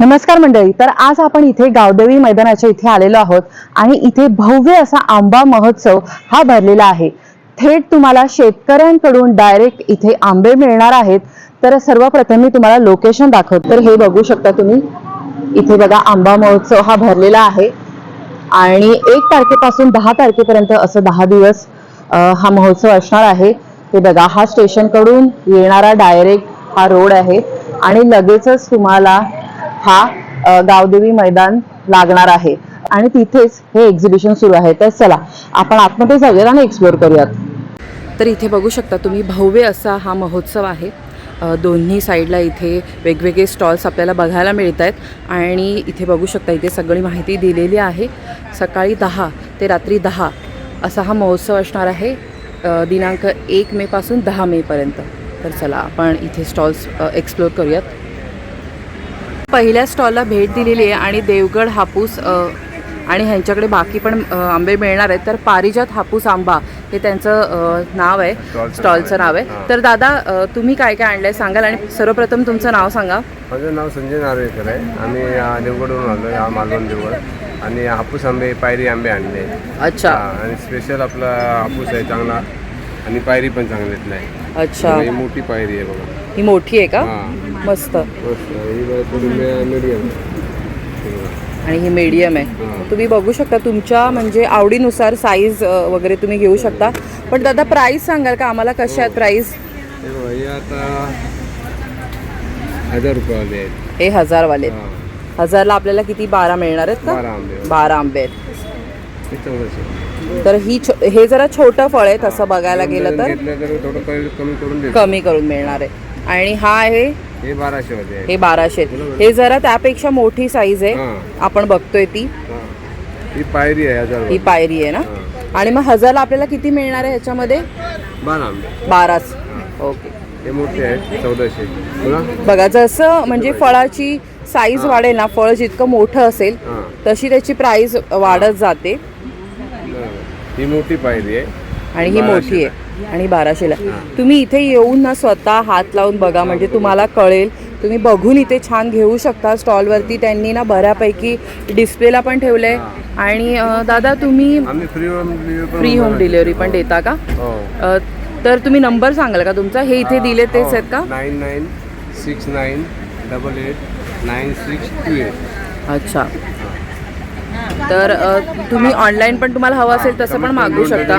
नमस्कार मंडळी. तर आज आपण इथे गावदेवी मैदानाच्या इथे आलेलो आहोत आणि इथे भव्य असा आंबा महोत्सव हा भरलेला आहे. थेट तुम्हाला शेतकऱ्यांकडून डायरेक्ट इथे आंबे मिळणार आहेत. तर सर्वप्रथम मी तुम्हाला लोकेशन दाखवतो. तर हे बघू शकता तुम्ही, इथे बघा आंबा महोत्सव हा भरलेला आहे आणि 1 तारखेपासून 10 तारखेपर्यंत असं 10 दिवस हा महोत्सव असणार आहे. हे बघा, हा स्टेशन कडून येणारा डायरेक्ट हा रोड आहे आणि लगेचच तुम्हाला हा गावदेवी मैदान लागणार आहे आणि तिथेच हे एक्झिबिशन सुरू आहे. तर चला आपण आतमध्ये जाऊयात आणि एक्सप्लोर करूयात. तर इथे बघू शकता तुम्ही, भव्य असा हा महोत्सव आहे. दोन्ही साईडला इथे वेगवेगळे स्टॉल्स आपल्याला बघायला मिळत आहेत आणि इथे बघू शकता, इथे सगळी माहिती दिलेली आहे. सकाळी 10 ते रात्री 10 असा हा महोत्सव असणार आहे, दिनांक 1 मे पासून 10 मे पर्यंत. तर चला आपण इथे स्टॉल्स एक्सप्लोर करूयात. पहिल्या स्टॉलला भेट दिलेली आहे आणि देवगड हापूस आणि ह्यांच्याकडे बाकी पण आंबे मिळणार आहेत. तर पारिजात हापूस आंबा हे त्यांचं नाव आहे, स्टॉलचं नाव आहे. तर दादा, तुम्ही काय काय आणलंय सांगाल आणि सर्वप्रथम तुमचं नाव सांगा. माझं नाव संजय नार्वेकर आहे. आम्ही देवगडवरून आलो आहे, मालवण देवगड. आणि हापूस आंबे, पायरी आंबे आणले. अच्छा. आणि स्पेशल आपला हापूस आहे चांगला आणि पायरी पण चांगलीतला आहे. अच्छा, ही मोठी पायरी आहे बघा. ही मोठी आहे का? मस्त. मीडियम आणि ही मीडियम आहे. तुम्ही बघू शकता, तुमच्या म्हणजे आवडीनुसार साईज वगैरे तुम्ही घेऊ शकता. पण दादा, प्राईस सांगाल का आम्हाला, कशा आहेत प्राईस? हे आता 1000 रुपयावाले आहेत. हे 1000 वाले आहेत. 1000ला आपल्याला किती 12 मिळणार आहेत का? 12 आंबे आहेत. तर हे जरा छोटं फळ आहे तसं बघायला गेलं तर कमी करून मिळणार आहे. आणि हा आहे हे 1200 मध्ये. हे 1200. हे जरा त्यापेक्षा मोठी साईज आहे, आपण बघतोय ती. ही पायरी आहे 1000. ही पायरी आहे ना. आणि मग 1000ला आपल्याला किती मिळणार आहे ह्याच्यामध्ये? 12. ओके. हे मोठे आहेत 1400. बघा, जसं म्हणजे फळाची साईज वाढेल ना, फळ जितकं मोठं असेल तशी त्याची प्राइस वाढत जाते. ही मोठी पायरी आहे आणि ही मोठी आहे आणि 1200ला. तुम्ही इथे येऊन ना स्वतः हात लावून बघा, म्हणजे तुम्हाला कळेल. तुम्ही बघून इथे छान घेऊ शकता. स्टॉलवरती त्यांनी ना बऱ्यापैकी डिस्प्लेला पण ठेवलंय. आणि दादा, तुम्ही फ्री होम डिलिव्हरी पण देता का? तर तुम्ही नंबर सांगाल का तुमचा? हे इथे दिले तेच आहेत का? 9969889628. अच्छा. तर तुम्ही ऑनलाईन पण तुम्हाला हवं असेल तसं पण मागवू शकता,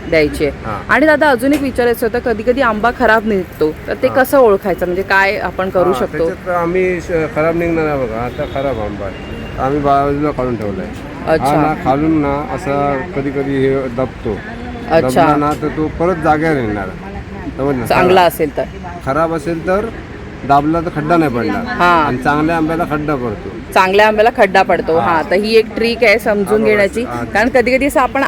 द्यायचे. आणि दादा, अजून एक विचारायचं होतं, कधी कधी आंबा खराब निघतो, तर ते कसं ओळखायचं, म्हणजे काय आपण करू शकतो? आम्ही खराब निघणार आहे बघा. आता खराब आंबा आम्ही बाजूला काढून ठेवलाय. अच्छा. खालून ना असा कधी कधी हे दबतो. अच्छा ना, तर तो परत जाग्यावर येणार. चांगला असेल तर. खराब असेल तर दाबला तर खड्डा नाही पडणार. आणि चांगल्या आंब्याला खड्डा पडतो. चांगल्या आंब्याला खड्डा पडतो. हा, तर ही एक ट्रिक आहे समजून घेण्याची. कारण कधी कधी असं आपण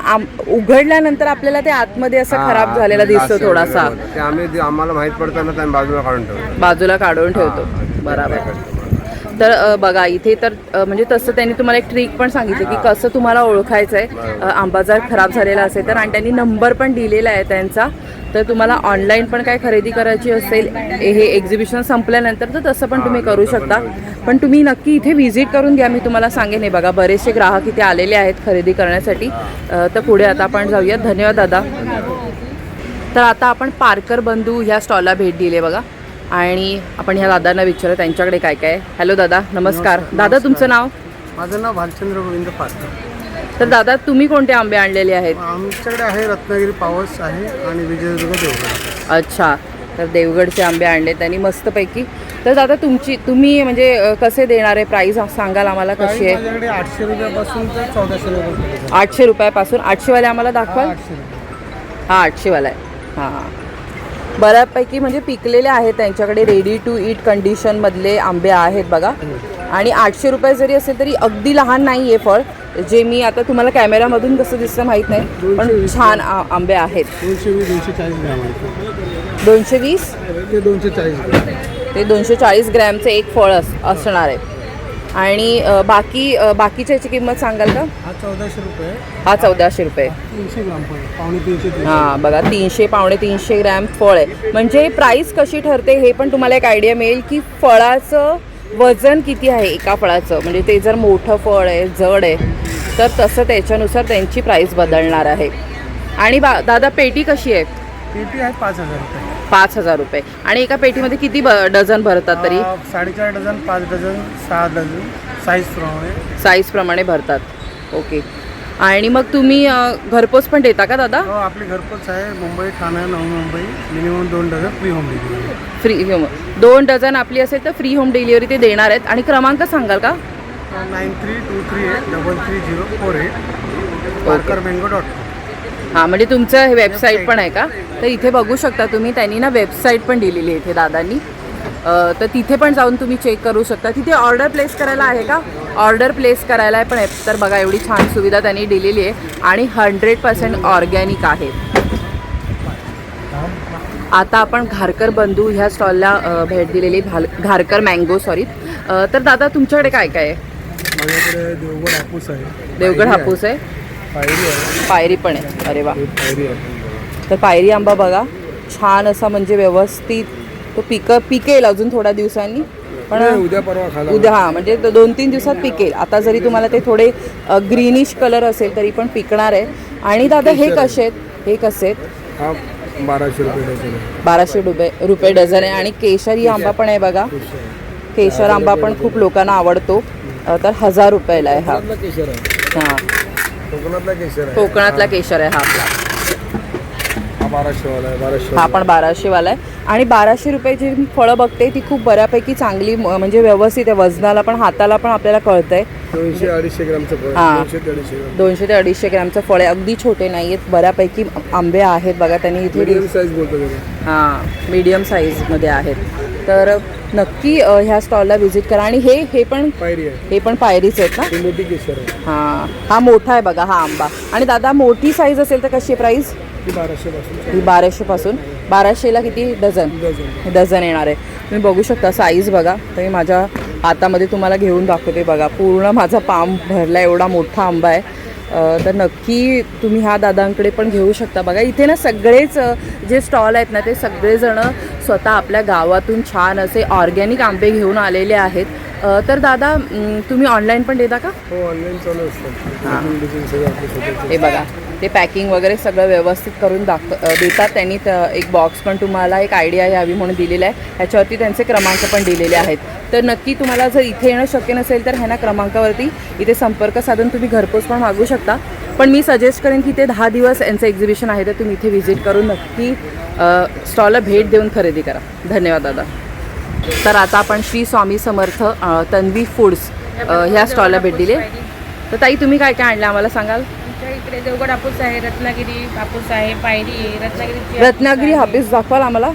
उघडल्यानंतर आपल्याला ते आतमध्ये असं खराब झालेला दिसतो थोडासा. आम्हाला माहित पडतं ना, आम्ही बाजूला काढून ठेवतो. बरोबर. तर बघा, इथे तर म्हणजे तसं त्यांनी तुम्हाला एक ट्रिक पण सांगितलं की कसं तुम्हाला ओळखायचं आहे आंबा जर खराब झालेला असेल तर. आणि त्यांनी नंबर पण दिलेला आहे त्यांचा. तर तुम्हाला ऑनलाईन पण काय खरेदी करायची असेल हे एक्झिबिशन संपल्यानंतर, तर तसं पण तुम्ही करू शकता. पण तुम्ही नक्की इथे व्हिजिट करून घ्या, मी तुम्हाला सांगेन. हे बघा, बरेचसे ग्राहक इथे आलेले आहेत खरेदी करण्यासाठी. तर पुढे आता आपण जाऊयात. धन्यवाद दादा. तर आता आपण पारकर बंधू ह्या स्टॉलला भेट दिली आहे बघा. आणि आपण ह्या दादांना विचारू त्यांच्याकडे काय काय. हॅलो दादा, नमस्कार. दादा, तुमचं नाव? माझं नाव भालचंद्र गोविंद पारकर. तर दादा, तुम्ही कोणते आंबे आणलेले आहेत? आमच्याकडे आहे रत्नागिरी पावस आहे आणि विजयदुर्ग देवगड. अच्छा. तर देवगडचे आंबे आणले त्यांनी मस्तपैकी. तर दादा, तुम्ही म्हणजे कसे देणार आहे? प्राईस सांगाल आम्हाला कशी आहे? माझ्याकडे 800 रुपयापासून तर 1400 रुपये. 800 रुपयापासून. 800वाले आम्हाला दाखवाल? 800. हा, 800वाला आहे. हां, बऱ्यापैकी म्हणजे पिकलेले आहेत त्यांच्याकडे. रेडी टू ईट कंडिशनमधले आंबे आहेत बघा. आणि 800 रुपये जरी असेल तरी अगदी लहान नाही आहे फळ. जे मी आता तुम्हाला कॅमेरामधून कसं दिसतं माहीत नाही, पण छान आंबे आहेत. 220-240 ग्रॅम आहेत. 220 ते 240 ग्रॅम. ते 240 ग्रॅमचं एक फळ असणार आहे. आणि बाकीच्या याची किंमत सांगाल का? हा 1400 रुपये. हा 1400 रुपये. 300 ग्राम फळ, पावणे 300. हां बघा, 300 पावणे 300 ग्रॅम फळ आहे. म्हणजे प्राईस कशी ठरते हे पण तुम्हाला एक आयडिया मिळेल की फळाचं वजन किती आहे एका फळाचं, म्हणजे ते जर मोठं फळ आहे, जड आहे, तर तसं त्याच्यानुसार त्यांची प्राईस बदलणार आहे. आणि दादा पेटी कशी आहे? पेटी आहे 5,000 रुपये. 5,000 रुपये. आणि एका पेटीमध्ये किती डझन भरतात तरी? 4.5 डझन, 5 डझन, 6 डझन साईजप्रमाणे भरतात. ओके. आणि मग तुम्ही घरपोच पण देता का दादा? हो, आपली घरपोच आहे. Mumbai, Thane, Navi Mumbai. Minimum 2 dozen free home delivery. Free 2 dozen आपली असेल तर फ्री होम डिलिव्हरी ते देणार आहेत. आणि क्रमांक सांगाल का? 93238348 parkermango.com. हां, म्हणजे तुमचं हे वेबसाईट पण आहे का? तर इथे बघू शकता तुम्ही, त्यांनी ना वेबसाईट पण दिलेली आहे इथे दादांनी. तर तिथे पण जाऊन तुम्ही चेक करू शकता. तिथे ऑर्डर प्लेस करायला आहे का? ऑर्डर प्लेस करायला पण आहे. तर बघा, एवढी छान सुविधा त्यांनी दिलेली आहे आणि 100% ऑर्गॅनिक आहे. आता आपण घारकर बंधू ह्या स्टॉलला भेट दिलेली, घारकर मँगो, सॉरी. तर दादा तुमच्याकडे काय काय आहे? माझ्याकडे देवगड हापूस आहे. देवगड हापूस आहे, पायरी आहे. पायरी पण आहे. अरे वा. पायरी आहे. तर पायरी आंबा बघा, छान असा, म्हणजे व्यवस्थित तो पिकेल अजून थोड्या दिवसांनी, पण उद्या परवा खाला. उद्या, हां, म्हणजे 2-3 दिवसात पिकेल. आता जरी तुम्हाला ते थोडे ग्रीनिश कलर असेल तरी पण पिकणार आहे. आणि दादा हे कसे आहेत? हे कसे आहेत? हा 1200 रुपये डझन आहे. 1200 रुपये डझन आहे. आणि केशरी आंबा पण आहे बघा. केशर आंबा पण खूप लोकांना आवडतो. तर 1000 रुपयाला आहे हा. केशर आहे. हां, कोकणातला केशर आहे. कोकणातला केशर आहे हा आपला. हा 1200 वाला आहे. 1200. हा पण 1200 वाला आहे. आणि 1200 रुपयाची मी फळं बघते ती खूप बऱ्यापैकी चांगली, म्हणजे व्यवस्थित आहे. वजनाला पण, हाताला पण आपल्याला कळतंय. 200-250 ग्रामचं फळ. हां. 200-250 ग्राम. 200 ते 250 ग्रॅमचं फळ आहे. अगदी छोटे नाही आहेत, बऱ्यापैकी आंबे आहेत बघा. त्यांनी इथे मीडियम साईज बोलतो त्याला. हां, मीडियम साईजमध्ये आहेत. तर नक्की ह्या स्टॉलला व्हिजिट करा. आणि हे पण पायरी आहे. हे पण पायरीच आहेत ना? ही मोठी केशर आहे. हां, हा मोठा आहे बघा हा आंबा. आणि दादा मोठी साईज असेल तर कशी प्राईस? ती 1200 पासून. ही 1200 पासून. 1200ला किती डझन? डझन येणार आहे. तुम्ही बघू शकता साईज बघा. तर मी माझ्या हातामध्ये तुम्हाला घेऊन दाखवते बघा. पूर्ण माझा पाम भरला एवढा मोठा आंबा आहे. तर नक्की तुम्ही ह्या दादांकडे पण घेऊ शकता बघा. इथे ना सगळेच जे स्टॉल आहेत ना, ते सगळेजण स्वतः आपल्या गावातून छान असे ऑर्गॅनिक आंबे घेऊन आलेले आहेत. तर दादा तुम्ही ऑनलाईन पण देता का? हो, ऑनलाईन चालू असतं. डिझाईन सगळं आपल्या स्वतःचं. हे बघा, ते पॅकिंग वगैरे सगळं व्यवस्थित करून देतात त्यांनी. एक बॉक्स पण तुम्हाला एक आयडिया यावी म्हणून दिलेला आहे. ह्याच्यावरती त्यांचे क्रमांक पण दिलेले आहेत. तर नक्की तुम्हाला जर इथे येणं शक्य नसेल तर ह्या क्रमांकावरती इथे संपर्क साधून तुम्ही घरपोच पण मागू शकता. पण मी सजेस्ट करेन की ते 10 दिवस यांचं एक्झिबिशन आहे, तर तुम्ही इथे व्हिजिट करून नक्की स्टॉलला भेट देऊन खरेदी करा. धन्यवाद दादा. तर आता आपण श्री स्वामी समर्थ तन्वी फूड्स ह्या स्टॉलला भेट दिली. तर ताई तुम्ही काय काय आणलं आम्हाला सांगाल? इकडे देवगड हापूस आहे, रत्नागिरी हापूस आहे, पायरी आहे, रत्नागिरी हापूस दाखवाल आम्हाला?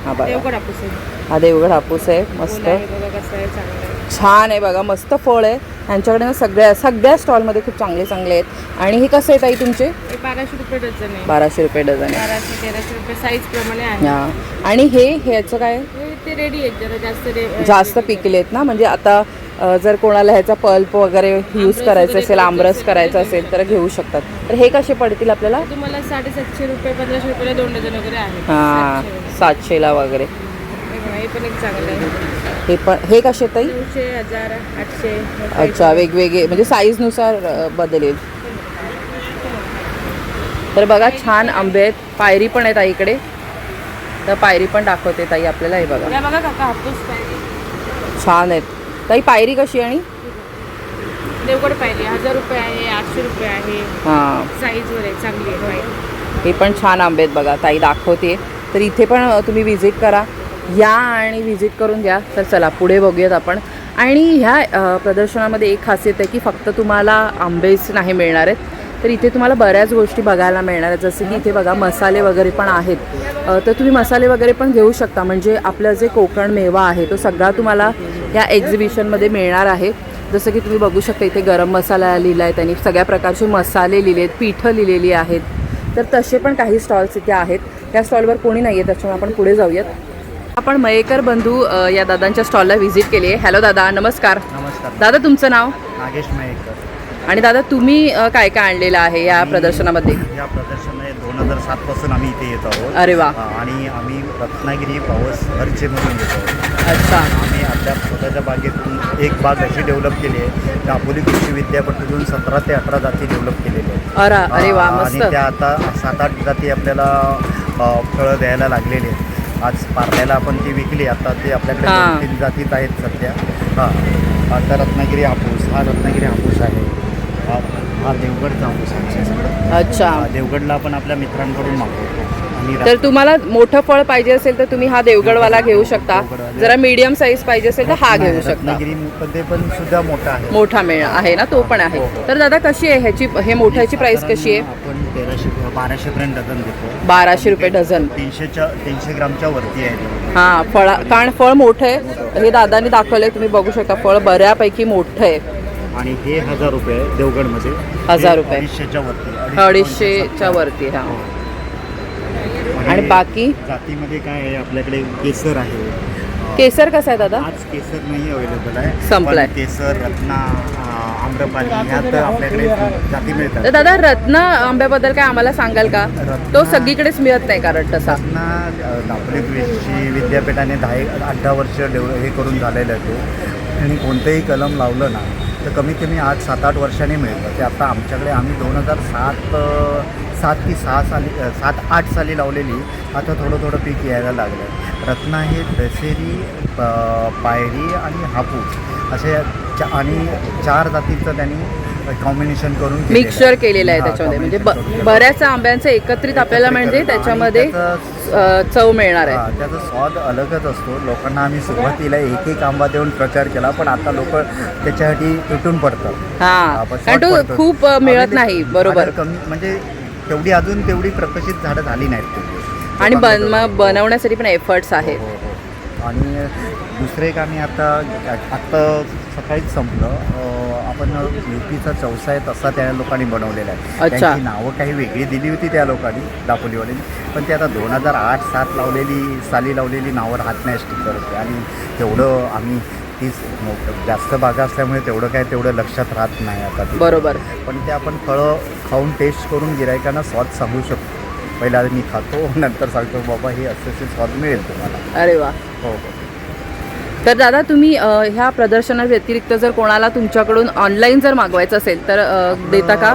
हा बघा, देवगड हापूस आहे. हा देवगड हापूस आहे. मस्त बघा कसं आहे, चांगलं आहे. छान आहे बघा, मस्त फळ आहे. यांच्याकडे ना सगळ्या स्टॉलमध्ये खूप चांगले आहेत. आणि हे कसे आहे ताई तुमचे? हे 1200 रुपये डझन आहे. 1200 रुपये डझन आहे. 1200-1300 रुपये साईज प्रमाणे आहे. हा. आणि ह्याचं काय? हे ते रेडी आहेत, जरा जास्त पिकलेत ना, म्हणजे आता जर कोणाला ह्याचा पल्प वगैरे यूज करायचं असेल, आमरस करायचा असेल तर घेऊ शकतात. तर हे कसे पडतील आपल्याला? तुम्हाला 750 रुपये 1500 रुपये 2 डझन वगैरे आहे. हां, 700ला वगैरे. हे पण एक चांगलं आहे. हे कसे ताई? 900, 1000, 800. अच्छा, वेगवेगळे म्हणजे साईजनुसार बदलेल. तर बघा छान आंबे आहेत. पायरी पण आहेत ताईकडे, तर पायरी पण दाखवते ताई आपल्याला. हे बघा या बघा काका, हापूस पायरी छान आहेत. ताई पायरी कशी? आणि देवगड पायरी 1000 रुपये आहे, 800 रुपये आहे. हां, साईजवर आहे, चांगली आहे पायरी. हे पण छान आंबे आहेत बघा, ताई दाखवते. तर इथे पण तुम्ही व्हिजिट करा, या आणि व्हिजिट करून घ्या. तर चला पुढे बघूयात आपण. आणि ह्या प्रदर्शनामध्ये एक खासियत आहे की फक्त तुम्हाला आंबेच नाही मिळणार आहेत, तर इथे तुम्हाला बऱ्याच गोष्टी बघायला मिळणार आहेत. जसं की इथे बघा मसाले वगैरे पण आहेत. तर तुम्ही मसाले वगैरे पण घेऊ शकता. म्हणजे आपलं जे कोकण मेवा आहे तो सगळा तुम्हाला या एक्झिबिशनमध्ये मिळणार आहे. जसं की तुम्ही बघू शकता इथे गरम मसाला लिहिला आहे त्यांनी, सगळ्या प्रकारचे मसाले लिहिले आहेत, पीठं लिहिलेली आहेत. तर तसे पण काही स्टॉल्स इथे आहेत. त्या स्टॉलवर कोणी नाही आहे, त्याच्यामुळे आपण पुढे जाऊयात. आपण मयेकर बंधू या दादांच्या स्टॉलला व्हिजिट केली आहे. हॅलो दादा, नमस्कार. नमस्कार. दादा तुमचं नाव? नागेश मयेकर. आणि दादा तुम्ही काय काय आणलेलं आहे या प्रदर्शनामध्ये? या प्रदर्शनात 2007 पासून आम्ही इथे येत आहोत. अरे वा. आणि आम्ही रत्नागिरी पावस हरचेमधून येतो. अच्छा. आम्ही आपल्या स्वतःच्या बागेतून एक बाग अशी डेव्हलप केली आहे. दापोली कृषी विद्यापीठातून 17 ते 18 जाती डेव्हलप केलेल्या आहेत. अरे वा, आणि मस्त. त्या आता 7-8 जाती आपल्याला फळं द्यायला लागलेली आहेत. आज पार्ल्याला आपण ती विकली. आता ते आपल्याकडे हां. 2-3 जातीत आहेत सध्या. आता रत्नागिरी हापूस, हा रत्नागिरी हापूस आहे. हा देवगडचा हापूस आहे. अच्छा. देवगडला आपण आपल्या मित्रांकडून मागवतो. आणि तर तुम्हाला मोठं फळ पाहिजे असेल तर तुम्ही हा देवगडवाला घेऊ शकता. जरा मीडियम साईज पाहिजे असेल तर हा घेऊ शकता. रत्नागिरीमध्ये पण सुद्धा मोठा आहे. मोठा मेळ आहे ना, तो पण आहे. तर दादा कशी आहे ह्याची, हे मोठ्याची प्राइस कशी आहे? आपण 1200 पर्यंत डझन देतो. 1200 रुपये डझन. 300 ग्रामच्या वरती आहे. हा, कारण फळ मोठं आहे. हे दादानी दाखवलंय, तुम्ही बघू शकता. फळ बऱ्यापैकी मोठं आहे. आणि हे 1000 रुपये आहे देवगडमध्ये. 1000 रुपये. 250च्या वरती. 250च्या वरती. हा. आणि बाकी जातीमध्ये काय आहे आपल्याकडे केसर आहे. केसर कसं आहे दादा? आज केसर नाही अवेलेबल आहे. संपलाय. पण केसर, रत्ना, आम्रपाली ह्यात आपल्याकडे जाती मिळतात. तर दादा रत्न आंब्याबद्दल काय आम्हाला सांगाल का? तो सगळीकडेच मिळत नाही कारण तसा. रत्ना दापोली कृषी विद्यापीठाने 10-18 वर्ष हे करून झालेलं आहे ते. आणि कोणतंही कलम लावलं ना तर कमीत कमी 8-7-8 वर्षांनी मिळतं. ते आता आमच्याकडे आम्ही 2007 की 7-8 साली लावलेली. आता थोडं पीक यायला लागलं. रत्ना हे दशेरी, पायरी आणि हापूस असे आणि 4 जातीचं त्यांनी कॉम्बिनेशन करून मिक्सचर केलेलं आहे त्याच्यामध्ये. म्हणजे बऱ्याच आंब्यांचं एकत्रित आपल्याला म्हणजे त्याच्यामध्ये चव मिळणार आहे. त्याचा स्वाद अलगच असतो. लोकांना आम्ही सुरुवातीला एक आंबा देऊन प्रचार केला, पण आता लोक त्याच्यासाठी तुटून पडतात. हा, कारण तो खूप मिळत नाही. बरोबर. कमी म्हणजे तेवढी प्रकशित झाडं झाली नाहीत. आणि बनवण्यासाठी पण एफर्ट्स आहेत. आणि दुसरं एक आम्ही आता सकाळीच संपलं. आपण युपीचा चौसा आहे तसा त्या लोकांनी बनवलेला आहे. अच्छा. त्यांची नावं काही वेगळी दिली होती त्या लोकांनी, दापोलीवाल्यांनी. पण ते आता 2008-7 साली लावलेली नावं राहत नाही स्टिकर होते. आणि तेवढं आम्ही जास्त बागा असल्यामुळे तेवढं लक्षात राहत नाही आता. बरोबर. पण ते आपण फळं खाऊन टेस्ट करून गिरायकांना स्वाद सांगू शकतो. पहिला मी खातो, नंतर सांगतो बाबा हे असे स्वाद मिळेल तुम्हाला. अरे वा. हो. तर दादा तुम्ही ह्या प्रदर्शना व्यतिरिक्त जर कोणाला तुमच्याकडून ऑनलाईन जर मागवायचं असेल तर देता का?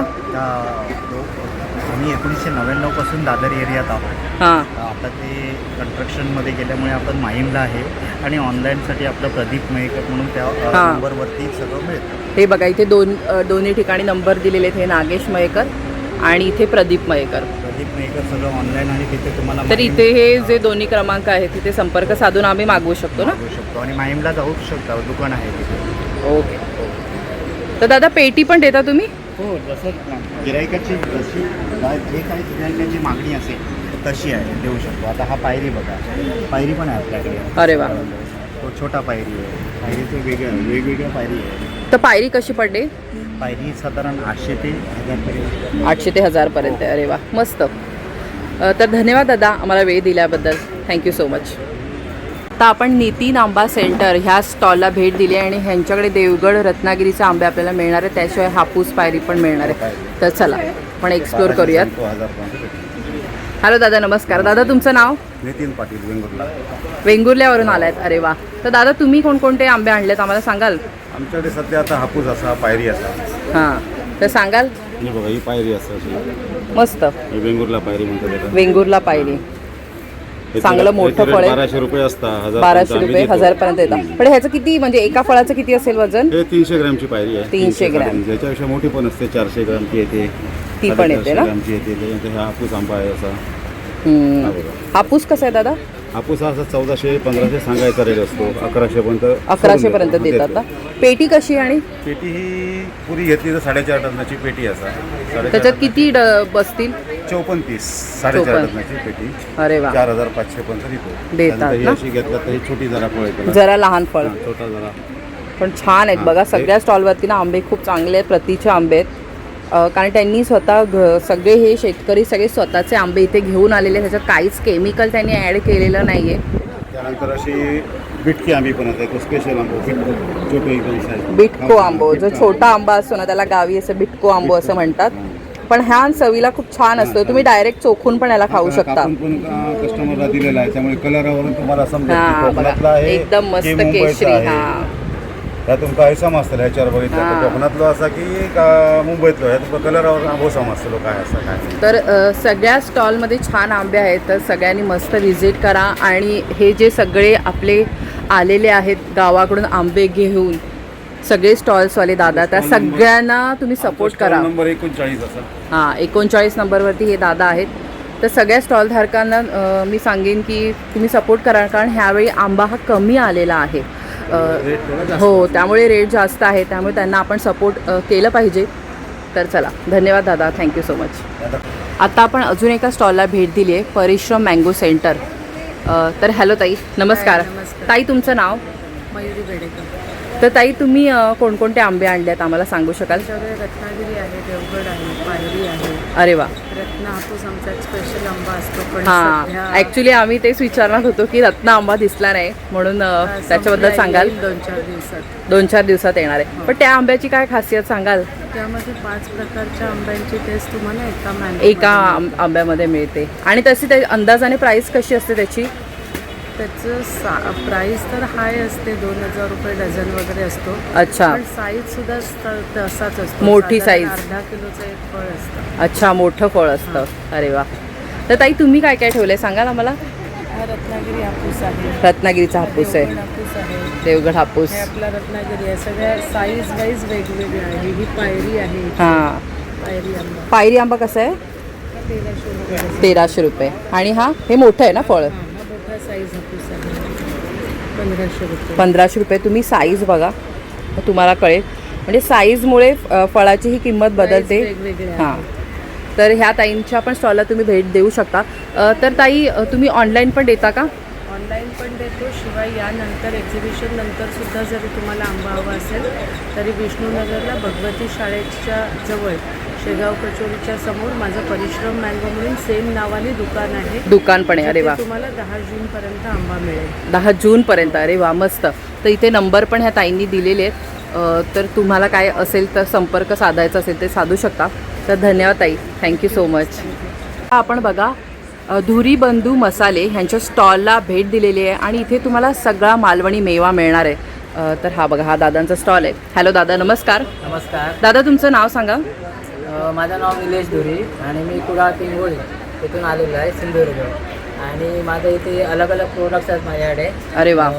आम्ही 1999 पासून दादर एरियात आहोत. हां. आता ते कन्स्ट्रक्शनमध्ये गेल्यामुळे आपण माहीमला आहे. आणि ऑनलाईनसाठी आपलं प्रदीप मयेकर म्हणून त्या नंबरवरती सगळं मिळतं. हे बघा, इथे दोन्ही ठिकाणी नंबर दिलेले आहेत. हे नागेश मयेकर आणि इथे प्रदीप मयेकर. प्रदीप मयेकर सगळं ऑनलाईन आणि तिथे तुम्हाला तर इथे हे जे दोन्ही क्रमांक आहेत तिथे संपर्क साधून आम्ही मागवू शकतो ना? मागवू शकतो. आणि माहीमला जाऊ शकता, दुकान आहे तिथे. ओके. तर दादा पेटी पण देता तुम्ही? हो, जसं गिरायकाची जशी जे काही गिरायकाची मागणी असेल तशी आहे, देऊ शकतो. आता हा पायरी बघा, पायरी पण आहे आपल्याकडे. अरे वा. तो छोटा पायरी आहे. पायरीचं वेगवेगळ्या पायरी आहे. तर पायरी कशी पडते? पायरी साधारण 800 ते 1000 पर्यंत. 800 ते 1000 पर्यंत. अरे वा, मस्त. तर धन्यवाद दादा आम्हाला वेळ दिल्याबद्दल. Thank you so much. आता आपण नितीन आंबा सेंटर ह्या स्टॉलला भेट दिली आणि ह्यांच्याकडे देवगड रत्नागिरीचे आंबे आपल्याला मिळणार आहे. त्याशिवाय हापूस पायरी पण मिळणार आहे. तर चला आपण एक्सप्लोर करूयात. हॅलो दादा, नमस्कार. दादा तुमचं नाव? नितीन पाटील, वेंगुर्ला. वेंगुर्ल्यावरून आलायत. अरे वा. तर दादा तुम्ही कोणकोणते आंबे आणलेत आम्हाला सांगाल? आमच्याकडे सध्या आता हापूस असा, पायरी असा. हां, तर सांगाल? ही बघा, ही पायरी असा. मस्त. वेंगुर्ला पायरी म्हणतात त्याला. वेंगुर्ला पायरी. चांगलं मोठं फळ आहे. 1200 रुपये असतात. 1200 रुपये 1000 पर्यंत येतात. पण ह्याचं किती म्हणजे एका फळाचं किती असेल वजन? हे 300 ग्रॅमची पायरी आहे. 300 ग्रॅम. त्याच्यापेक्षा मोठी पण असते, 400 ग्रॅमची येते. ती पण येते ना? ग्रॅमची येते. त्याच्यानंतर हा हापूस आंबा आहे असा. हापूस कसा आहे दादा? हापूस हा असा 1400-1500 सांगायचा रेट असतो. 1100 पर्यंत. 1100 पर्यंत देतात ना? पेटी कशी? आणि पेटी ही पुरी घेतली तर 4.5 टनाची पेटी असा. त्याच्यात किती बसतील? 54 पीस 4.5 टनाची पेटी. अरे वा. 4500 पर्यंत देतात ही ना? अशी घेतलं तर ही छोटी जरा फळ आहे. जरा लहान फळ, छोटा जरा पण छान आहेत. बघा सगळ्या स्टॉलवरती ना आंबे खूप चांगले आहेत, प्रतीचे आंबे आहेत. कारण त्यांनी स्वतः सगळे हे शेतकरी सगळे स्वतःचे आंबे इथे घेऊन आलेले आहेत. त्याच्यात काहीच केमिकल त्यांनी ॲड केलेलं नाही आहे. त्यानंतर अशी बिटकी आंबी पण असते. तो स्पेशल आंबो, छोटो एकदम साईज. बिटको आंबो, जो छोटा आंबा असतो ना त्याला गावी असं बिटको आंबो असं म्हणतात. पण ह्या चवीला खूप छान असतो. तुम्ही डायरेक्ट चोखून पण याला खाऊ शकता. कापून पण कस्टमरला दिलेला आहे, त्यामुळे कलरावरून तुम्हाला समजेल हा, की बघा. कोकणातला आहे एकदम मस्त की मुंबईचा केशरी. आहे. हा ह्या तुमका हे समजतं ह्याच्यावर बघितलं हा. तर कोकणातलं असं की का मुंबईतलं ह्या तुमका कलरावर हो समजतं काय असं काय. तर सगळ्या स्टॉलमध्ये छान आंबे आहेत, तर सगळ्यांनी मस्त व्हिजिट करा. आणि हे जे सगळे आपले आलेले आहेत गावाकडून आंबे घेऊन सगळे स्टॉल्सवाले दादा, त्या सगळ्यांना तुम्ही सपोर्ट करा. नंबर 39 असेल. हां 39 नंबरवरती हे दादा आहेत. तर सगळ्या स्टॉलधारकांना मी सांगेन की तुम्ही सपोर्ट करा, कारण ह्यावेळी आंबा हा कमी आलेला आहे. हो, त्यामुळे रेट जास्त आहे, त्यामुळे त्यांना आपण सपोर्ट केलं पाहिजे. तर चला, धन्यवाद दादा, थँक्यू सो मच. आता आपण अजून एका स्टॉलला भेट दिली आहे, परिश्रम मँगो सेंटर. तर हॅलो ताई, नमस्कार. नमस्कार. ताई तुमचं नाव? मयुरी बेडेकर. तर ताई तुम्ही कोणकोणते आंबे आणले आहेत आम्हाला सांगू शकाल? आमच्याकडे रत्नागिरी आहे, देवगड आहे, पायरी आहे. अरे वा. रत्न हापूस आमचा स्पेशल आंबा असतो, पण हां, सध्या ॲक्च्युली आम्ही तेच विचारणार होतो की रत्न आंबा दिसला नाही, म्हणून त्याच्याबद्दल संपला सांगाल? येईल 2-4 दिवसात. 2-4 दिवसात येणार आहे. पण त्या आंब्याची काय खासियत सांगाल? त्यामध्ये 5 प्रकारच्या आंब्यांची टेस्ट तुम्हाला एका आंब्यामध्ये मिळते. आणि तशी त्या अंदाजाने प्राईस कशी असते त्याची? त्याचं प्राईस तर हाय असते, 2000 रुपये डझन वगैरे असतो. अच्छा. पण साईज सुद्धा तसाच असतो, मोठी साधारण size. अर्धा किलोचं एक फळ असतं. अच्छा, मोठं फळ असतं. अरे वा. तर ताई तुम्ही काय काय ठेवलंय सांगाल आम्हाला? हा रत्नागिरी हापूस आहे, रत्नागिरीचा हापूस आहे, देवगड हापूस आहे, देवगड हापूस. हे आपला रत्नागिरी आहे. सगळ्या साईज वाईज वेगवेगळे आहे. ही पायरी आहे, हां, पायरी आंबा पायरी आंबा कसा आहे? 1300 रुपये. 1300 रुपये. आणि हा हे मोठं आहे ना फळ? हा मोठा साईज हापूस आहे, 1500 रुपये. 1500 रुपये. तुम्ही साईज बघा, मग तुम्हाला कळेल. म्हणजे साईजमुळे फळाची ही किंमत बदलते. Size वेगवेगळे आहे. हां, तर ह्या ताईंच्या पण स्टॉलला तुम्ही भेट देऊ शकता. तर ताई तुम्ही ऑनलाईन पण देता का? ऑनलाईन पण देतो, शिवाय यानंतर एक्झिबिशन नंतर सुद्धा जरी तुम्हाला आंबा हवा असेल तरी विष्णूनगरला भगवती शाळेच्या जवळ शेगाव कचोरीच्या समोर माझं परिश्रम मँगो म्हणून सेम नावाने दुकान आहे. दुकान पण आहे. अरे वा. तिथे तुम्हाला 10 जूनपर्यंत आंबा मिळेल. 10 जूनपर्यंत. अरे वा, मस्त. तर इथे नंबर पण ह्या ताईंनी दिलेले आहेत. तर तुम्हाला काय असेल तर संपर्क साधायचा असेल ते साधू शकता. तर धन्यवाद ताई, थँक्यू सो मच. आपण बघा धुरी बंधू मसाले ह्यांच्या स्टॉलला भेट दिलेली आहे आणि इथे तुम्हाला सगळा मालवणी मेवा मिळणार आहे. तर हा बघा, हा दादांचा स्टॉल आहे. हॅलो दादा, नमस्कार. नमस्कार. दादा तुमचं नाव सांगा. माझं नाव निलेश धुरी आणि मी कुडाळ पिंगोळी इथून आलेलो आहे, सिंधुदुर्ग. आणि माझं इथे अलग अलग प्रोडक्ट्स आहेत माझ्याकडे. अरे वा.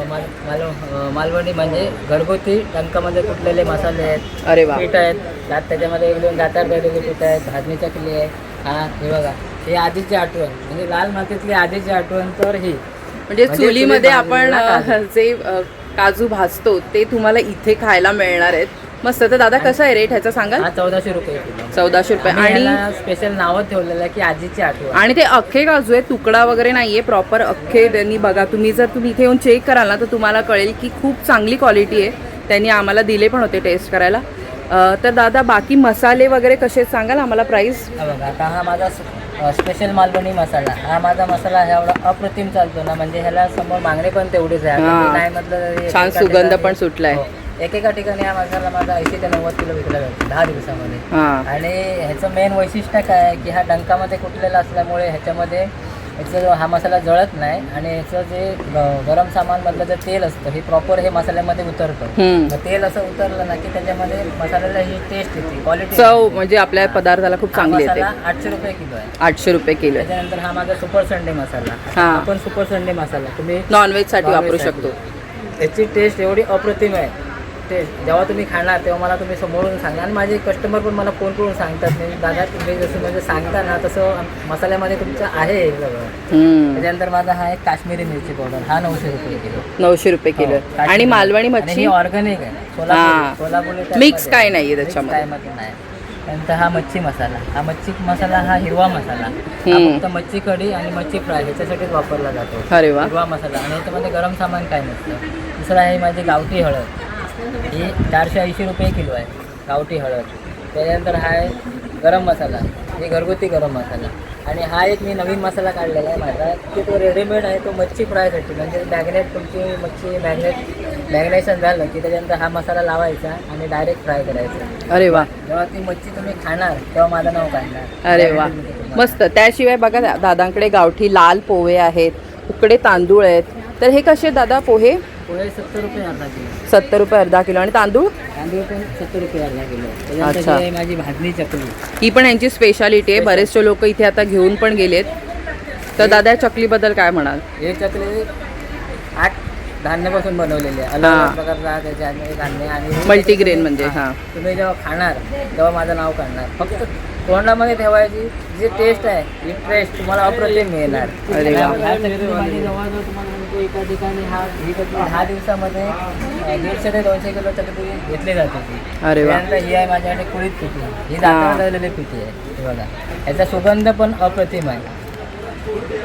मालवणी म्हणजे घरगुती टंकामध्ये कुटलेले मसाले आहेत. अरे वा. पीठ आहेत, त्याच्यामध्ये 1-2 दातार दळलेले पीठ आहेत, भाजणी चकली आहे. हा हे बघा, हे आधीची आठवण, म्हणजे लाल मातीतली आधीची आठवण. तर ही म्हणजे म्हणजे चुलीमध्ये चुलीत आपण भाजलेला जे काजू भाजतो ते तुम्हाला इथे खायला मिळणार आहेत. मस्त. तर दादा कसं आहे रेट ह्याचा सांगाल? हा 1400 रुपये किलो. 1400 रुपये. आणि स्पेशल नावं ठेवलेलं आहे की आजीची आठवण. आणि ते अख्खे काजू आहे, तुकडा वगैरे नाहीये, प्रॉपर अख्खे त्यांनी. बघा तुम्ही जर तुम्ही इथे येऊन चेक कराल ना तर तुम्हाला कळेल की खूप चांगली क्वालिटी आहे. त्यांनी आम्हाला दिले पण होते टेस्ट करायला. तर दादा बाकी मसाले वगैरे कसे सांगाल आम्हाला प्राईस? हा बघा, आता हा माझा स्पेशल मालवणी मसाला. हा माझा मसाला एवढा अप्रतिम चालतो ना, म्हणजे ह्याला समोर मागणी पण तेवढीच आहे. हा. आता मी नाही म्हटलं तरी छान एकेका सुगंध ठिकाणी- पण सुटलाय. हो. एकेका ठिकाणी हा मसाला माझा 80 ते 90 किलो विकला जातो 10 दिवसामध्ये. हां. आणि ह्याचं मेन वैशिष्ट्य काय आहे की हा डंकामध्ये कुटलेला असल्यामुळे ह्याच्यामध्ये ह्याचं हा मसाला जळत नाही. आणि ह्याचं जे गरम सामानमधलं जे तेल असतं हे प्रॉपर हे मसाल्यामध्ये उतरतं. मग तेल असं उतरलं ना की त्याच्यामध्ये मसाल्याला ही टेस्ट येते, क्वालिटी. चव म्हणजे आपल्या पदार्थाला खूप चांगली येते. मसाला 800 रुपये किलो आहे. 800 रुपये किलो आहे. त्याच्यानंतर हा माझा सुपर संडे मसाला. हा. आपण सुपर संडे मसाला तुम्ही नॉनव्हेज साठी वापरू नॉनव्हेज साठी. शकतो. त्याची टेस्ट एवढी अप्रतिम आहे. टेस्ट जेव्हा तुम्ही खाणार तेव्हा मला तुम्ही समोरून सांगा. आणि माझे कस्टमर पण मला फोन करून सांगतात नाही दादा तुम्ही जसं म्हणजे सांगता ना तसं मसाल्यामध्ये तुमचं आहे हे सगळं. त्याच्यानंतर माझा हा एक काश्मीरी मिरची पावडर. हा 900 रुपये किलो. 900 रुपये किलो हो, आहे. आणि मालवणी मच्छी ऑर्गॅनिक आहे. हा. सोलापुरी type Mix मध्ये. काय नाहीये Mix त्याच्यामध्ये. काय मध्ये नाही. त्यानंतर हा मच्छी मसाला. हा मच्छी मसाला हा हिरवा मसाला. हा फक्त मच्छी कढी आणि मच्छी फ्राय ह्याच्यासाठीच वापरला जातो. अरे वा. हिरवा मसाला. आणि याच्यामध्ये गरम सामान काय नसतं. दुसरं आहे माझी गावठी हळद. ही 480 रुपये किलो आहे गावठी हळद. त्याच्यानंतर हा आहे गरम मसाला. हे घरगुती गरम मसाला. आणि हा एक मी नवीन मसाला काढलेला आहे माझा, की तो रेडीमेड आहे, तो मच्छी फ्रायसाठी. म्हणजे मॅग्नेट तुमची मच्छी मॅग्नेशन झालं की त्याच्यानंतर हा मसाला लावायचा आणि डायरेक्ट फ्राय करायचा. अरे वा, जेव्हा ती मच्छी तुम्ही खाणार तेव्हा माझं नाव काढणार. अरे वा, मस्त. त्याशिवाय बघा दादांकडे गावठी लाल पोहे आहेत, उकडे तांदूळ आहेत. तर हे कसे दादा पोहे? पोहे 70 रुपये अर्धा किलो. 70 रुपये अर्धा किलो. आणि तांदूळ? तांदूळ पण 70 रुपये अर्धा किलो. अच्छा. त्याच्यानंतर ही माझी भाजणी चकली, ही पण यांची स्पेशालिटी आहे. बरेचसे लोक इथे आता घेऊन पण गेलेत. तर दादा या चकलीबद्दल काय म्हणाल? हे चकली 8 धान्यापासून बनवलेली आहे. अलग अलग प्रकारचा त्याचे धान्य आणि मल्टीग्रेन म्हणजे हां. तुम्ही जेव्हा खाणार तेव्हा माझं नाव काढणार. फक्त तोंडामध्ये ठेवायची जी टेस्ट आहे, ही टेस्ट तुम्हाला अप्रतिम मिळणार. अरे वा. ह्या चकलीमध्ये जवळजवळ तुम्हाला म्हणतो एका ठिकाणी ही चकली 10 दिवसामध्ये 150 ते 200 किलो चकली घेतली जाते ती. अरे वा. त्यानंतर ही आहे माझ्याकडे कुळीत पिठी. ही दाताला लावलेली पिठी आहे. हे बघा, याचा सुगंध पण अप्रतिम आहे.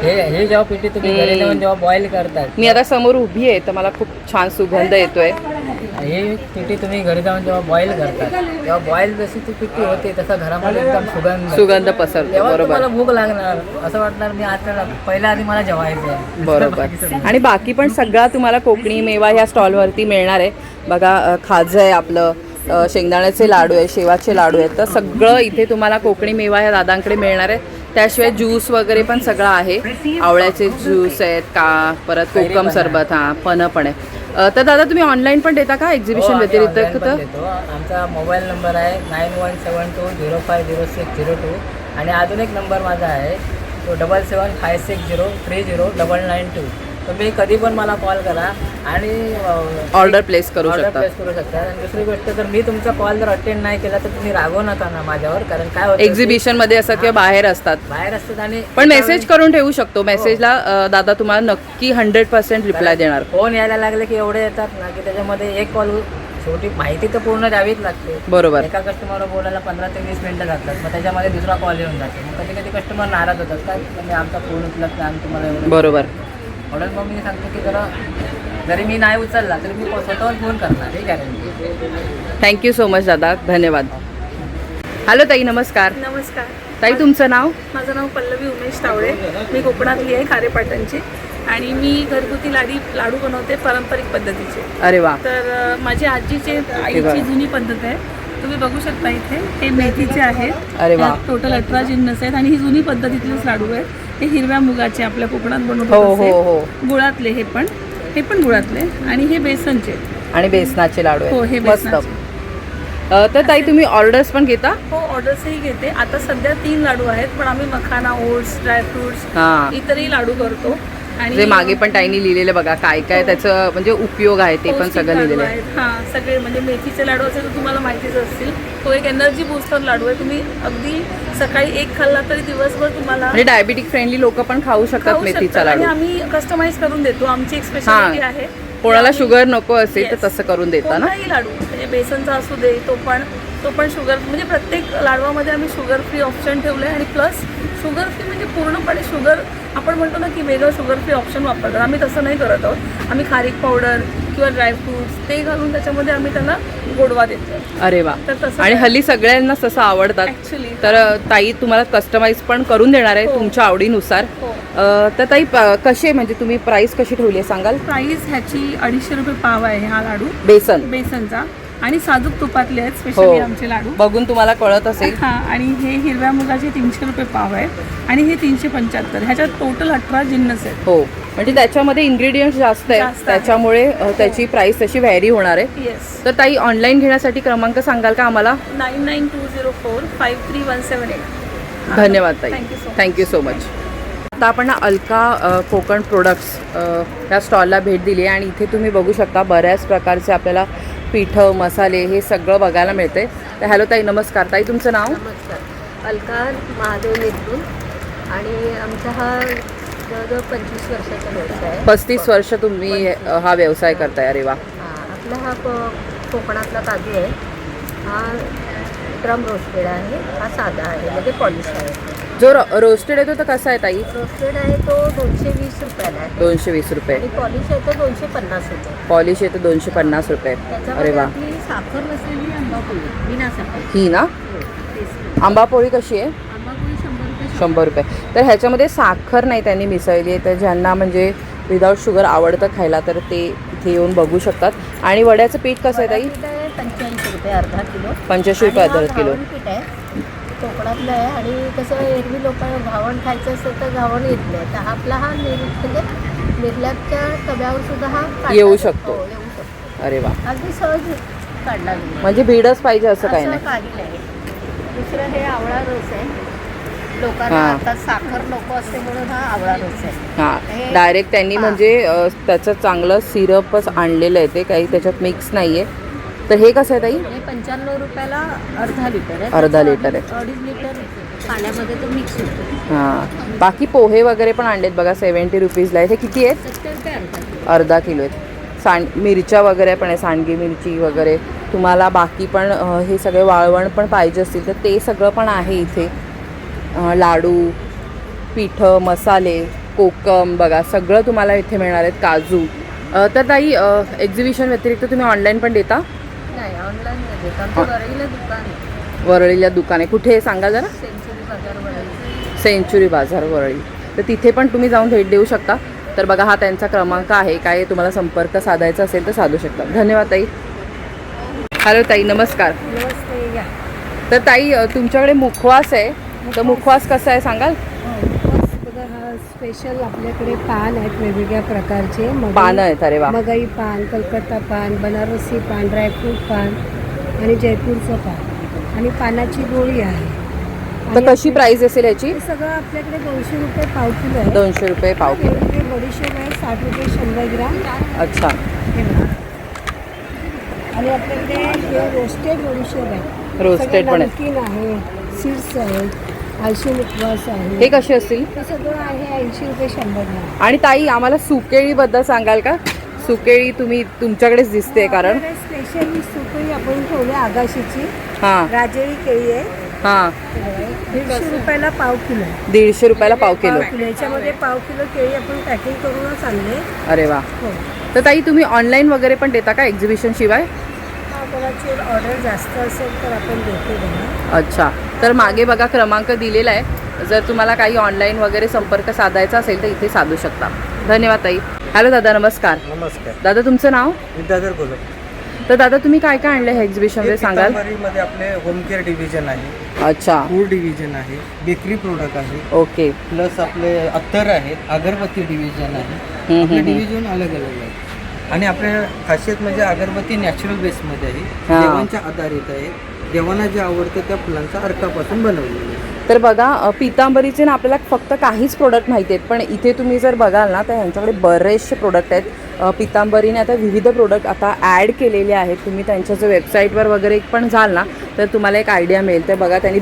हे जेव्हा पिठी तुम्ही घरी जाऊन जेव्हा बॉईल करतात, मी आता समोर उभी आहे तर मला खूप छान सुगंध येतोय. ही पिठी तुम्ही घरी जाऊन जेव्हा बॉईल करतात तेव्हा बॉईल जशी ती पिठी होते तसा घरामध्ये एकदम सुगंध पसरतो. तेव्हा बरोबर, तुम्हाला भूक लागणार. असं वाटणार मी आता पहिल्या आधी मला जेवायचं आहे. बरोबर. आणि बाकी पण सगळा तुम्हाला कोकणी मेवा ह्या स्टॉलवरती मिळणार आहे. बघा, खाजं आहे आपलं, शेंगदाण्याचे लाडू आहे, शेवाचे लाडू आहेत. तर सगळं इथे तुम्हाला कोकणी मेवा ह्या दादांकडे मिळणार आहे. त्याशिवाय ज्यूस वगैरे पण सगळं आहे. आवळ्याचे ज्यूस आहेत का, परत कोकम सरबत, हां, पण आहे. तर दादा तुम्ही ऑनलाईन पण देता का एक्झिबिशन व्यतिरिक्त? आमचा मोबाईल नंबर आहे 9172050602. आणि अजून एक नंबर माझा आहे तो 7756030992. तुम्ही कधी पण मला कॉल करा आणि ऑर्डर प्लेस करू शकता. आणि दुसरी गोष्ट, जर मी तुमचा कॉल जर अटेंड नाही केला तर तुम्ही रागवू नका ना माझ्यावर. कारण काय होतं, एक्झिबिशन मध्ये असं किंवा बाहेर असतात आणि पण मेसेज करून ठेवू शकतो. मेसेजला दादा तुम्हाला नक्की 100% रिप्लाय देणार. फोन यायला लागले की एवढे येतात ना की त्याच्यामध्ये एक कॉल, शेवटी माहिती तर पूर्ण द्यावीच लागते. बरोबर. एका कस्टमरला बोलायला 15 ते 20 मिनिटं लागतात. मग त्याच्यामध्ये दुसरा कॉल येऊन जातो. मग कधी कधी कस्टमर नाराज होतात, काय तुम्ही आमचा फोन उचलत नाही, आम्ही तुम्हाला एवढं. बरोबर. म्हणून मग मी सांगतो की जरी मी नाही उचलला तरी मी स्वतःवर फोन करणार, हे गॅरंटी. थँक्यू सो मच दादा, धन्यवाद. हॅलो ताई, नमस्कार. नमस्कार. ताई तुमचं नाव? माझं नाव पल्लवी उमेश तावडे. मी कोकणातली आहे, खारेपाटणची. आणि मी घरगुती लाडू बनवते पारंपरिक पद्धतीचे. अरे वा. तर माझी आजीची आईची जुनी पद्धत आहे. तुम्ही बघू शकता इथे हे मेथीचे आहेत. अरे वा. टोटल 18 जिन्नस आहेत आणि ही जुनी पद्धतीतलेच लाडू आहेत. हे हिरव्या मुगाचे आपल्या कोकणात हो बनवतात हो असे. हो. गुळातले हे पण गुळातले. आणि हे बेसनचे. आणि बेसनाचे लाडू हो, हे आहेत. मस्त. बेसनाचे. तर ताई तुम्ही ऑर्डर्स पण घेता? हो, ऑर्डर्सही घेते. आता सध्या 3 लाडू आहेत, पण आम्ही मखाना, ओट्स, ड्रायफ्रुट्स, हां. इतरही लाडू करतो. जे मागे पण ताईंनी लिहिलेलं बघा, काय काय त्याचं म्हणजे उपयोग आहे ते पण पौष्टिक सगळं लाडू लिहिलेलं आहे. आहेत. हां, सगळे म्हणजे मेथीचे लाडू असेल तर तुम्हाला माहितीच असतील. तो एक एनर्जी बूस्टर लाडू आहे. तुम्ही अगदी सकाळी एक खाल्ला तरी दिवसभर तुम्हाला म्हणजे डायबिटिक फ्रेंडली लोक पण खाऊ शकतात खाऊ मेथीचा शकता. आणि लाडू. आम्ही कस्टमाइज करून देतो. आमची एक स्पेशालिटी आहे. कोणाला आम्ही- शुगर नको असेल तर Yes. तसं करून देता ना? कोणताही लाडू म्हणजे बेसनचा असू दे, तो पण शुगर, म्हणजे प्रत्येक लाडवामध्ये आम्ही शुगर फ्री ऑप्शन ठेवलं आहे. आणि प्लस शुगर फ्री म्हणजे पूर्णपणे शुगर, आपण म्हणतो ना की वेगळं शुगर फ्री ऑप्शन वापरतात. आम्ही तसं नाही करत आहोत. आम्ही खारीक पावडर किंवा ड्रायफ्रुट्स ते घालून त्याच्यामध्ये आम्ही त्याला गोडवा देतो. अरे वा. तर तसं आणि काय- हल्ली सगळ्यांनाच तसं आवडतात. Actually. तर ताई तुम्हाला कस्टमाइज पण करून देणार आहे हो. तुमच्या आवडीनुसार. हो. तर ताई कसे म्हणजे तुम्ही प्राइस कशी ठेवली आहे सांगाल? प्राईस ह्याची 250 रुपये पाव आहे हा लाडू बेसन बेसनचा. आणि साजूक तुपातले आहेत स्पेशली आमचे लाडू. बघून तुम्हाला कळत असेल. हां. आणि हे हिरव्या मुगाचे 300 रुपये पाव आहे. आणि हे 375. ह्याच्यात टोटल 18 जिन्नस आहेत. हो, म्हणजे त्याच्यामध्ये इन्ग्रेडियंट्स जास्त जास्त आहे, आहे. त्याच्यामुळे त्याची प्राइस तशी व्हॅरी होणार आहे. येस. तर ताई ऑनलाईन घेण्यासाठी क्रमांक सांगाल का आम्हाला? 9920453178. धन्यवाद ताई, Thank you so much. Thank you so much. आता आपण अलका कोकण प्रोडक्ट्स ह्या स्टॉलला भेट दिली आहे आणि इथे तुम्ही बघू शकता बऱ्याच प्रकारचे आपल्याला पिठं, मसाले हे सगळं बघायला मिळते. तर हॅलो ताई, नमस्कार. ताई तुमचं नाव? नमस्कार. अलका महादेव निर्गुण. आणि आमचा हा जवळजवळ 25 वर्षाचा व्यवसाय आहे. 35 वर्ष तुम्ही हा व्यवसाय करताय. अरे वा. आपला हा कोकणातला काजू आहे. हा ड्रम रोस्टेड आहे. हा साधा आहे, म्हणजे पॉलिश आहे. जो रोस्टेड येतो तो कसा आहे ताई? रोस्टेड आहे तो 220 रुपयाला आहे. 220 रुपये. आणि पॉलिश आहे तो 250 रुपये. पॉलिश येतो 250 रुपये. अरे त्याच्यामध्ये वा. आपली साखर नसलेली आंबापोळी, बिना साखर. ही ना टेस्टी. आंबापोळी कशी आहे? आंबापोळी 100 रुपये. तर ह्याच्यामध्ये साखर नाही त्यांनी मिसळली आहे, तर ज्यांना म्हणजे विदाऊट शुगर आवडतं खायला तर ते इथे येऊन बघू शकतात. आणि वड्याचं पीठ कसं आहे ताई? 85 रुपये अर्धा किलो. 85 रुपये अर्धा किलो. घावण पीठ आहे, कोकणातलं आहे. आणि कसं एरवी लोक घावण खायचं असेल तर घावण येत नाही, तर आपला हा म्हणजे निर्ल्याच्या तव्यावर सुद्धा हा काढला येऊ जातो. शकतो. हो, येऊ शकतो. अरे वा, अगदी सहज काढला गेला. म्हणजे भीडच पाहिजे असं काही असं नाही. काही नाही. दुसरं हे आवळा रस आहे. लोकांना हां. आता साखर नको असते म्हणून हा आवळा रस आहे. हां, डायरेक्ट त्यांनी म्हणजे त्याचं चांगलं सिरपच आणलेलं आहे, ते काही त्याच्यात मिक्स नाही आहे. तर हे कसं आहे ताई? हे 95 रुपयाला अर्धा लिटर आहे. अर्धा लिटर आहे. 2.5 लिटर पाण्यामध्ये तो मिक्स होतो. हां, बाकी पोहे वगैरे पण आणलेत बघा, 70 रुपीजला आहे. हे किती आहेत? 70 रुपये अर्धा किलो. अर्धा किलो आहेत. मिरच्या वगैरे पण आहे, सांडगी मिरची वगैरे. तुम्हाला बाकी पण हे सगळे वाळवण पण पाहिजे असतील तर ते सगळं पण आहे इथे. लाडू, पिठं, मसाले, कोकम बघा सगळं तुम्हाला इथे मिळणार आहेत. काजू. तर ताई एक्झिबिशन व्यतिरिक्त तुम्ही ऑनलाईन पण देता? नाही, ऑनलाईन नाही देत. आमचं वरळीला दुकान आहे. वरळीला दुकान आहे. कुठे आहे सांगा जरा? सेंचुरी बाजार वरळी. सेंचुरी बाजार वरळी. तर तिथे पण तुम्ही जाऊन भेट देऊ शकता. तर बघा हा त्यांचा क्रमांक आहे, काय तुम्हाला संपर्क साधायचा असेल तर साधू शकता. धन्यवाद ताई. हॅलो ताई, नमस्कार. नमस्ते, या. तर ताई तुमच्याकडे मुखवास आहे, तर मुखवास कसा आहे सांगाल? बघा, हा स्पेशल आपल्याकडे पान आहेत वेगवेगळ्या प्रकारचे. पानं आहेत. अरे वा. मगई पान, कलकत्ता पान, बनारसी पान, ड्रायफ्रूट पान आणि जयपूरचं पान आणि पानाची गोळी आहे. तर कशी प्राइस असेल याची? हे सगळं आपल्याकडे 200 रुपये पाव किलो आहे. 200 रुपये पाव किलो. वेगवेगळे बडीशेप आहे 60 रुपये 100 ग्राम. अच्छा. हे बघा. आणि आपल्याकडे हे रोस्टेड बडीशेप आहे. रोस्टेड पण आहे. नमकीन आहे, सीड्स आहे, आळशी मुखवास आहे. हे कसे असतील? हे सगळं आहे 80 रुपये 100 ग्राम. आणि ताई आम्हाला सुकेळीबद्दल सांगाल का? सुकेळी तुम्ही तुमच्याकडेच दिसते कारण स्पेशली सुकळी आपण ठेवली आगाशीची. हां राजेळी केळी आहे. हां, 150 रुपयाला पाव किलो. 150 रुपयाला पाव किलो. याच्यामध्ये पाव किलो केळी आपण पॅकिंग करूनच आणले. अरे वा. हो. तर ताई तुम्ही ऑनलाईन वगैरे पण देता का एक्झिबिशन शिवाय? कोणाची ऑर्डर जास्त असेल तर आपण देतो बघा. अच्छा. तर मागे बघा क्रमांक दिलेला आहे, जर तुम्हाला काही ऑनलाईन वगैरे संपर्क साधायचा असेल तर इथे साधू शकता. धन्यवाद ताई. हॅलो दादा, नमस्कार. नमस्कार. दादा तुमचं नाव? विद्याधर कोलम. तर दादा तुम्ही काय काय आणलं हे एक्झिबिशनमध्ये सांगाल? मध्ये आपले होम केअर डिव्हिजन आहे, अच्छा. फूड डिव्हिजन आहे, बेकरी प्रोडक्ट आहे, ओके. प्लस आपले अत्तर आहेत, अगरबत्ती डिव्हिजन आहे. आपले डिव्हिजन अलग अलग आहे. आणि आपल्या खासियत म्हणजे अगरबत्ती नॅचरल बेसमध्ये आहे, हां. देवांच्या आधारित आहे. देवांना जे आवडतं त्या फुलांचा अर्कापासून बनवलेलं आहे. तर बघा पितांबरीचे ना आपल्याला फक्त काहीच प्रोडक्ट माहिती आहेत, पण इथे तुम्ही जर बघाल ना तर ह्यांच्याकडे बरेचसे प्रोडक्ट आहेत. पितांबरीने आता विविध प्रोडक्ट आता ॲड केलेले आहेत. तुम्ही त्यांच्या जर वेबसाईटवर वगैरे पण जाल ना तर तुम्हाला एक आयडिया मिळेल. तर बघा त्यांनी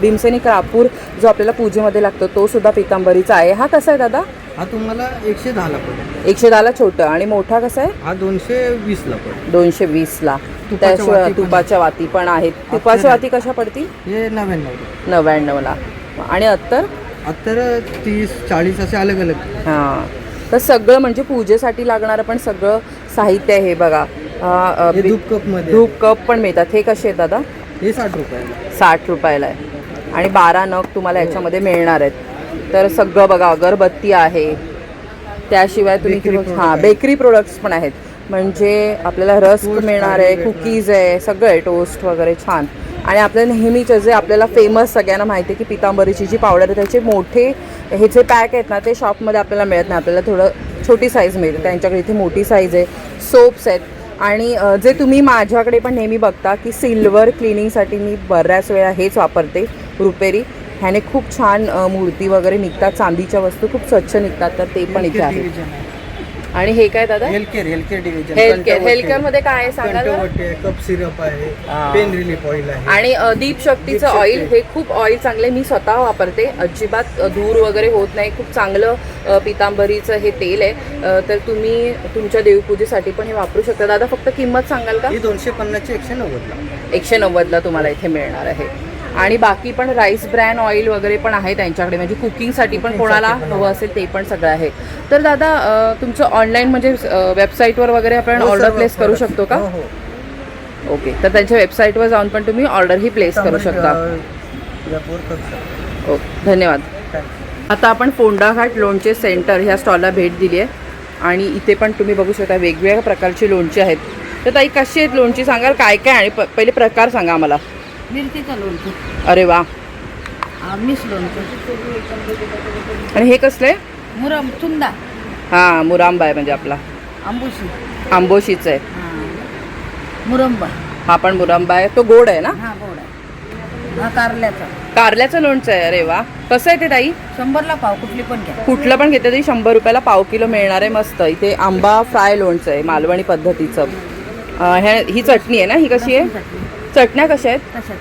भीमसेनी कापूर जो आपल्याला पूजेमध्ये लागतो तो सुद्धा पितांबरीचा आहे. हा कसा आहे दादा? हा तुम्हाला 110ला पडेल. 110ला छोटं. आणि मोठा कसा आहे? हा 220ला पडेल. 220ला. तुपाच्या त्याशिवाय वाती पण तुपाच्या वाती पण आहेत. तुपाच्या वाती कशा पडतील? हे 99. 99ला. आणि अत्तर? अत्तर 30-40 असे अलग अलग. हां. तर सगळं म्हणजे पूजेसाठी लागणारं पण सगळं साहित्य आहे. हे बघा हे धूप कपमध्ये धूप कप पण मिळतात. हे कसे आहेत दादा? हे 60 रुपयाला. 60 रुपयाला आहे. आणि 12 नग तुम्हाला याच्यामध्ये मिळणार आहेत. तर सगळं बघा अगरबत्ती आहे, त्याशिवाय तुम्ही हां बेकरी प्रोडक्ट्स पण आहेत. म्हणजे आपल्याला रस्क मिळणार आहे, कुकीज आहे, सगळं आहे, टोस्ट वगैरे छान. आणि आपल्याला नेहमीचे जे आपल्याला फेमस सगळ्यांना माहिती आहे की पितांबरीची जी पावडर आहे त्याचे मोठे हे जे पॅक आहेत ना ते शॉपमध्ये आपल्याला मिळत नाही, आपल्याला थोडं छोटी साईज मिळते. त्यांच्याकडे इथे मोठी साईज आहे. सोप्स आहेत. आणि जे तुम्ही माझ्याकडे पण नेहमी बघता की सिल्वर क्लिनिंगसाठी मी बऱ्याच वेळा हेच वापरते, रुपेरी. ह्याने खूप छान मूर्ती वगैरे निघतात, चांदीच्या वस्तू खूप स्वच्छ निघतात. तर ते पण इथे आहे. आणि हे काय दादा? Healthcare division. हेल्थकेअर मध्ये काय आहे सांगाल? कप सिरप आहे, पेन रिलीफ ऑइल आहे. आणि दीप शक्तीचं ऑइल, हे खूप ऑइल चांगले, मी स्वतः वापरते, अजिबात धूर वगैरे होत नाही. खूप चांगलं पितांबरीचं हे तेल आहे. तर तुम्ही तुमच्या देवपूजेसाठी पण हे वापरू शकता. दादा फक्त किंमत सांगाल का? ही 250ची 190ला. 190ला तुम्हाला इथे मिळणार आहे. आणि बाकी पण राईस ब्रॅन ऑइल वगैरे पण आहे त्यांच्याकडे, म्हणजे कुकिंगसाठी पण कोणाला हवं असेल ते पण सगळं आहे. तर दादा तुमचं ऑनलाईन म्हणजे वेबसाईटवर वगैरे आपण ऑर्डर प्लेस करू शकतो का? ओके. तर त्यांच्या वेबसाईटवर जाऊन पण तुम्ही ऑर्डरही प्लेस करू शकता. हो, धन्यवाद. आता आपण फोंडाघाट लोणचे सेंटर ह्या स्टॉलला भेट दिली आहे आणि इथे पण तुम्ही बघू शकता वेगवेगळ्या प्रकारची लोणची आहेत. तर ताई कशी आहेत लोणची सांगाल काय काय आणि पहिले प्रकार सांगा आम्हाला. मिरचीचं लोणचं, अरे वा. मिस लोणचं, आणि हे कसलं आहे? मुरम चुंदा, हां, मुरांबा आहे म्हणजे आपला आंबोशी, आंबोशीचं आहे. मुरंबा, हा पण मुरांबा आहे. तो गोड आहे ना? हा गोड आहे, हा कारल्याचा, कारल्याचं लोणचं आहे. अरे वा. कसं आहे ते ताई? 100ला पाव, कुठली पण घ्या. कुठलं पण घेते तरी 100 रुपयाला पाव किलो मिळणार आहे. मस्त. इथे आंबा फ्राय लोणचं आहे मालवणी पद्धतीचं. ही चटणी आहे ना? ही कशी आहे? चटण्या कशा आहेत? कशात?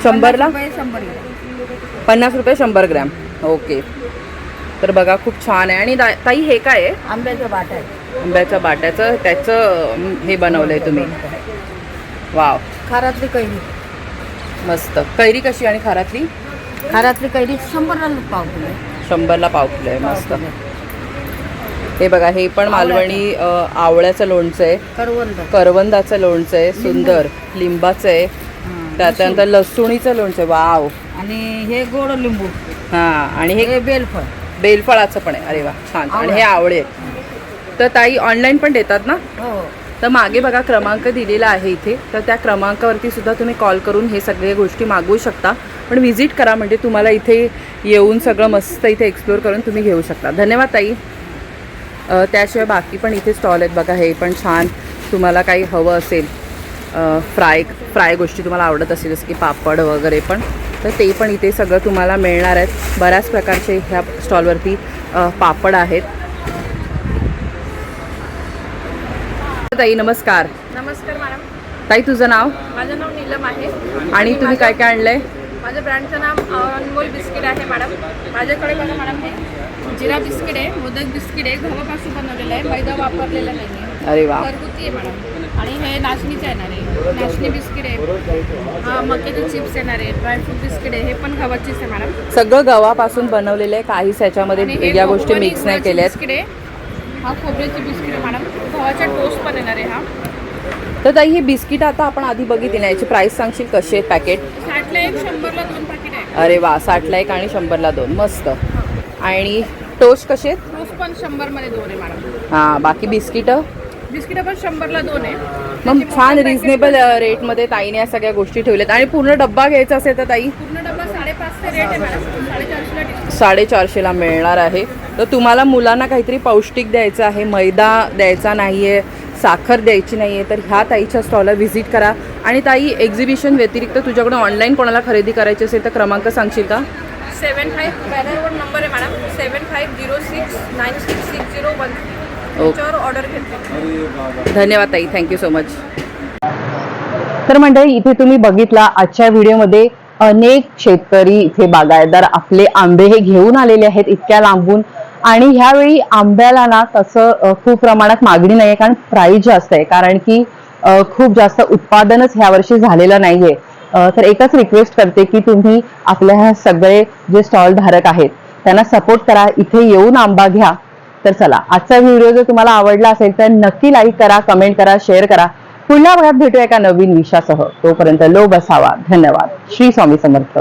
100ला 100 50 रुपये 100 ग्रॅम. ओके. तर बघा खूप छान आहे. आणि ताई हे काय आहे? आंब्याचं बाट आहे, आंब्याच्या बाट्याचं त्याचं हे बनवलं आहे तुम्ही. वाव, खारातली कैरी, मस्त. कैरी कशी आणि खारातली? खारातली कैरी 100ला पाव किलो आहे. 100ला पाव किलो आहे. मस्त. हे बघा हे पण मालवणी आवळ्याचं लोणचं आहे, करवंद, करवंदाचं लोणचं आहे, सुंदर लिंबाचं आहे, त्याच्यानंतर लसूणीचं लोणचं आहे. वाव. आणि हे गोड लिंबू, हां, आणि हे हे बेलफळ, बेलफळाचं पण आहे. अरे वा, छान. आणि हे आवळे आहेत. तर ताई ऑनलाईन पण देतात ना? हो. तर मागे बघा क्रमांक दिलेला आहे इथे, तर त्या क्रमांकावरती सुद्धा तुम्ही कॉल करून हे सगळे गोष्टी मागवू शकता. पण व्हिजिट करा म्हणजे तुम्हाला इथे येऊन सगळं मस्त इथे एक्सप्लोर करून तुम्ही घेऊ शकता. धन्यवाद ताई. त्याशिवाय बाकी पण इथे स्टॉल आहेत बघा. हे पण छान. तुम्हाला काही हवं असेल फ्राय गोष्टी तुम्हाला आवडत असेल जसं की पापड वगैरे पण, तर ते पण इथे सगळं तुम्हाला मिळणार आहेत. बऱ्याच प्रकारचे ह्या स्टॉलवरती पापड आहेत. ताई नमस्कार. नमस्कार मॅडम. ताई तुझं नाव? माझं नाव नीलम आहे. आणि तुम्ही काय काय आणलंय? माझं ब्रँडचं नाव अनमोल बिस्किट आहे मॅडम. माझ्याकडे बघा मॅडम हे जिरा बिस्किट आहे, मोदक बिस्किट आहे, गव्हापासून बनवलेलं आहे, मैदा वापरलेला नाही आहे. अरे वा. घरगुती आहे मॅडम. आणि हे नाचणीचं येणार आहे, नाचणी बिस्किट आहे. हा मक्याचे चिप्स येणार आहे, ड्रायफ्रूट बिस्किट आहे, हे पण गव्हाचीच आहे मॅडम. सगळं गव्हापासून बनवलेलं आहे, काहीच ह्याच्यामध्ये आणि हे वेगळ्या गोष्टी गोडवणी मिक्स नाही गुळाची केल्यात. बिस्किट आहे. हा खोबऱ्याची बिस्किट आहे मॅडम. गव्हाचा टोस्ट पण येणार आहे हा. तर ताई ही बिस्किट आता आपण आधी बघितली ना, याची प्राइस सांगशील कशी आहे पॅकेट? 60ला 1, 100ला 2 पॅकेट आहे. अरे वा. 60ला 1 आणि 100ला 2. मस्त. आणि टोस्ट कसे आहेत? टोस्ट पण 100मध्ये 2 आहे मॅडम. हां, बाकी बिस्किटं? बिस्किट पण 100ला 2 आहे. मग छान रिझनेबल रेटमध्ये ताईने या सगळ्या गोष्टी ठेवल्यात. आणि पूर्ण डब्बा घ्यायचा असेल तर ताई? पूर्ण डब्बा 550 रेट आहे मॅडम. 450ला डिस्काउंट. 450ला मिळणार आहे. तर तुम्हाला मुलांना काहीतरी पौष्टिक द्यायचं आहे, मैदा द्यायचा नाही आहे, साखर द्यायची नाही आहे, तर ह्या ताईच्या स्टॉलला व्हिजिट करा. आणि ताई एक्झिबिशन व्यतिरिक्त तुझ्याकडून ऑनलाईन कोणाला खरेदी करायची असेल तर क्रमांक सांगशील का? 75 बॅनरवर नंबर आहे मॅडम. 7506966013 त्याच्यावर ऑर्डर घेते. धन्यवाद ताई. Thank you so much. तर मंडळी इथे तुम्ही बघितला आजच्या व्हिडिओमध्ये अनेक शेतकरी इथे बागायतदार आपले आंबे हे घेऊन आलेले आहेत इतक्या लांबून. आणि ह्यावेळी आंब्याला ना तसं खूप प्रमाणात मागणी नाहीये, कारण प्राईस जास्त आहे, कारण की खूप जास्त उत्पादनच ह्या वर्षी झालेलं नाहीये. तर एकच रिक्वेस्ट करते की तुम्ही आपल्या ह्या सगळे जे स्टॉल धारक आहेत त्यांना सपोर्ट करा, इथे येऊन आंबा घ्या. तर चला, आजचा व्हिडिओ जर तुम्हाला आवडला असेल तर नक्की लाईक करा, कमेंट करा, शेअर करा. पुन्हा भागात भेटूया एका नवीन विषयासह. तोपर्यंत लो बसावा. धन्यवाद. श्री स्वामी समर्थ.